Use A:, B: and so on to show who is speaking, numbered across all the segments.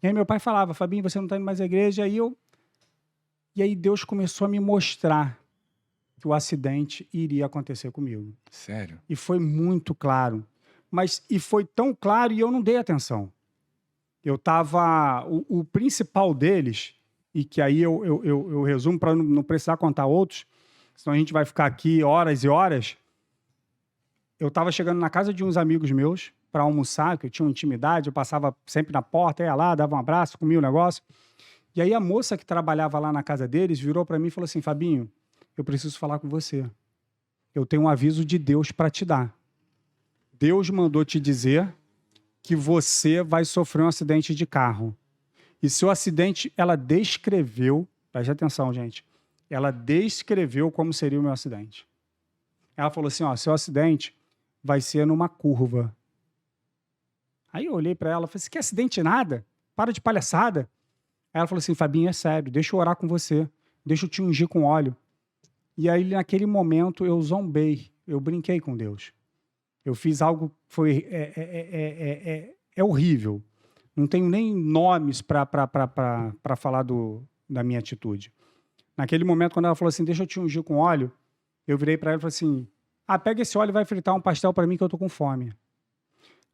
A: E aí meu pai falava, Fabinho, você não está indo mais à igreja? E aí Deus começou a me mostrar que o acidente iria acontecer comigo.
B: Sério?
A: E foi muito claro. E foi tão claro e eu não dei atenção. Eu estava. O principal deles, e que aí eu resumo para não precisar contar outros, senão a gente vai ficar aqui horas e horas. Eu estava chegando na casa de uns amigos meus para almoçar, que eu tinha uma intimidade, eu passava sempre na porta, ia lá, dava um abraço, comia o negócio. E aí a moça que trabalhava lá na casa deles virou para mim e falou assim: Fabinho, eu preciso falar com você. Eu tenho um aviso de Deus para te dar. Deus mandou te dizer que você vai sofrer um acidente de carro. E seu acidente, ela descreveu, preste atenção, gente, ela descreveu como seria o meu acidente. Ela falou assim, ó, seu acidente vai ser numa curva. Aí eu olhei para ela e falei assim, que acidente nada? Para de palhaçada. Aí ela falou assim, Fabinho, é sério, deixa eu orar com você, deixa eu te ungir com óleo. E aí, naquele momento, eu zombei, eu brinquei com Deus. Eu fiz algo que foi horrível. Não tenho nem nomes para falar da minha atitude. Naquele momento, quando ela falou assim, deixa eu te ungir com óleo, eu virei para ela e falei assim, pega esse óleo e vai fritar um pastel para mim que eu tô com fome.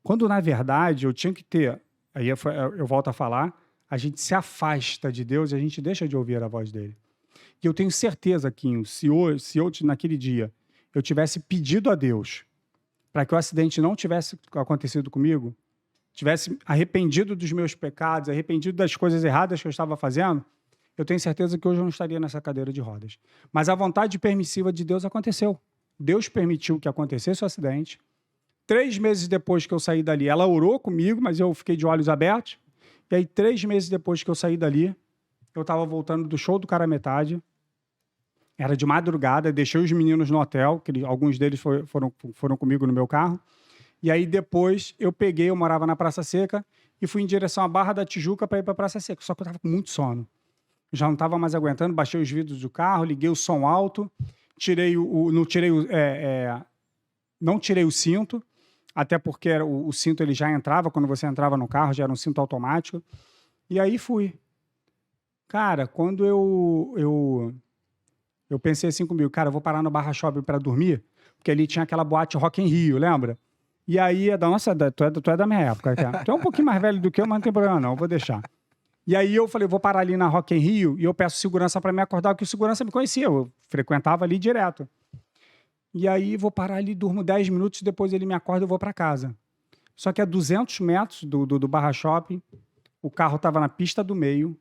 A: Quando, na verdade, eu tinha que ter, aí eu volto a falar, a gente se afasta de Deus e a gente deixa de ouvir a voz dele. E eu tenho certeza, Quinho, se eu naquele dia, eu tivesse pedido a Deus para que o acidente não tivesse acontecido comigo, tivesse arrependido dos meus pecados, arrependido das coisas erradas que eu estava fazendo, eu tenho certeza que hoje eu não estaria nessa cadeira de rodas. Mas a vontade permissiva de Deus aconteceu. Deus permitiu que acontecesse o acidente. 3 meses depois que eu saí dali, ela orou comigo, mas eu fiquei de olhos abertos. E aí, 3 meses depois que eu saí dali, eu estava voltando do show do Cara Metade. Era de madrugada, deixei os meninos no hotel, que alguns deles foram comigo no meu carro. E aí depois eu morava na Praça Seca e fui em direção à Barra da Tijuca para ir para a Praça Seca. Só que eu estava com muito sono. Já não estava mais aguentando, baixei os vidros do carro, liguei o som alto, não tirei o cinto, até porque o cinto ele já entrava, quando você entrava no carro, já era um cinto automático. E aí fui. Cara, quando eu pensei assim comigo, cara, eu vou parar no Barra Shopping para dormir, porque ali tinha aquela boate Rock in Rio, lembra? E aí, tu é da minha época, cara. Tu é um pouquinho mais velho do que eu, mas não tem problema não, eu vou deixar. E aí eu falei, vou parar ali na Rock in Rio e eu peço segurança para me acordar, porque o segurança me conhecia, eu frequentava ali direto. E aí vou parar ali, durmo 10 minutos, depois ele me acorda e eu vou para casa. Só que a 200 metros do Barra Shopping, o carro estava na pista do meio,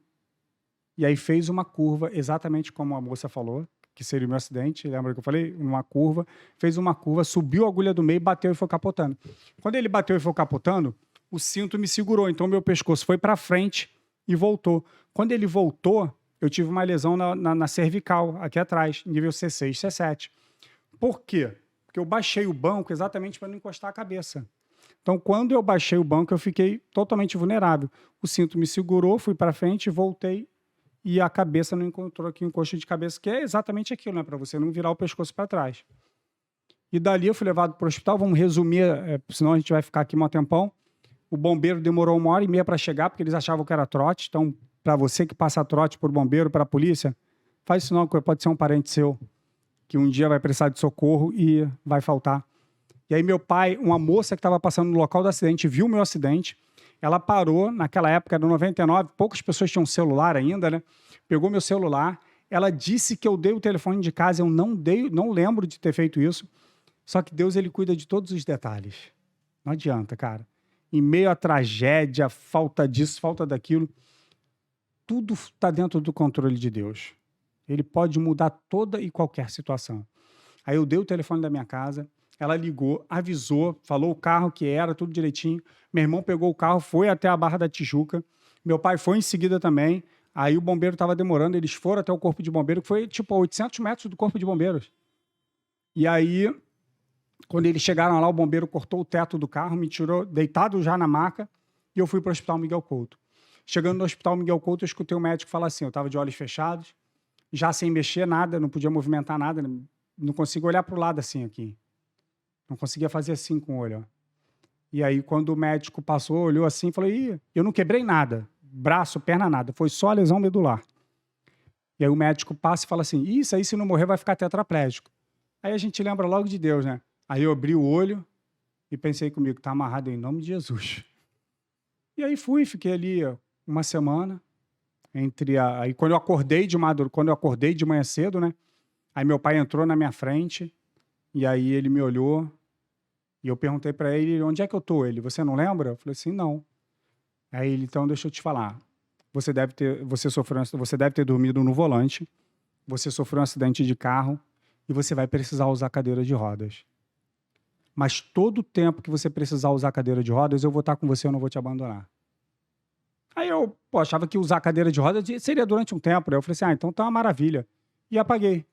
A: e aí fez uma curva, exatamente como a moça falou, que seria o meu acidente, lembra que eu falei? Uma curva, fez uma curva, subiu a agulha do meio, bateu e foi capotando. Quando ele bateu e foi capotando, o cinto me segurou, então meu pescoço foi para frente e voltou. Quando ele voltou, eu tive uma lesão na cervical, aqui atrás, nível C6, C7. Por quê? Porque eu baixei o banco exatamente para não encostar a cabeça. Então, quando eu baixei o banco, eu fiquei totalmente vulnerável. O cinto me segurou, fui para frente, voltei e a cabeça não encontrou aqui um encosto de cabeça, que é exatamente aquilo, né? Para você não virar o pescoço para trás. E dali eu fui levado para o hospital, vamos resumir, senão a gente vai ficar aqui um tempão. O bombeiro demorou 1h30 para chegar, porque eles achavam que era trote. Então, para você que passa trote por bombeiro, para a polícia, faz isso não, porque pode ser um parente seu, que um dia vai precisar de socorro e vai faltar. E aí meu pai, uma moça que estava passando no local do acidente, viu o meu acidente, ela parou, naquela época, era 99, poucas pessoas tinham celular ainda, né? Pegou meu celular, ela disse que eu dei o telefone de casa, eu não dei, não lembro de ter feito isso, só que Deus, ele cuida de todos os detalhes. Não adianta, cara. Em meio à tragédia, falta disso, falta daquilo, tudo está dentro do controle de Deus. Ele pode mudar toda e qualquer situação. Aí eu dei o telefone da minha casa, ela ligou, avisou, falou o carro que era, tudo direitinho. Meu irmão pegou o carro, foi até a Barra da Tijuca. Meu pai foi em seguida também. Aí o bombeiro estava demorando, eles foram até o corpo de bombeiro, que foi tipo a 800 metros do corpo de bombeiros. E aí, quando eles chegaram lá, o bombeiro cortou o teto do carro, me tirou deitado já na maca, e eu fui para o Hospital Miguel Couto. Chegando no Hospital Miguel Couto, eu escutei o médico falar assim, eu estava de olhos fechados, já sem mexer nada, não podia movimentar nada, não consigo olhar para o lado assim aqui. Não conseguia fazer assim com o olho. Ó. E aí, quando o médico passou, olhou assim, falou, ih, eu não quebrei nada. braço, perna, nada. Foi só a lesão medular. E aí o médico passa e fala assim, isso aí se não morrer vai ficar tetraplégico. Aí a gente lembra logo de Deus, né? Aí eu abri o olho e pensei comigo, tá amarrado em nome de Jesus. E aí fiquei ali uma semana, aí quando eu acordei de manhã cedo, né? Aí meu pai entrou na minha frente, e aí ele me olhou, e eu perguntei para ele, onde é que eu tô? Ele, você não lembra? Eu falei assim, não. Aí ele, então deixa eu te falar, você deve ter dormido no volante, você sofreu um acidente de carro, e você vai precisar usar cadeira de rodas. Mas todo o tempo que você precisar usar cadeira de rodas, eu vou estar com você, eu não vou te abandonar. Aí eu achava que usar cadeira de rodas seria durante um tempo, né? Eu falei assim, então tá uma maravilha. E apaguei.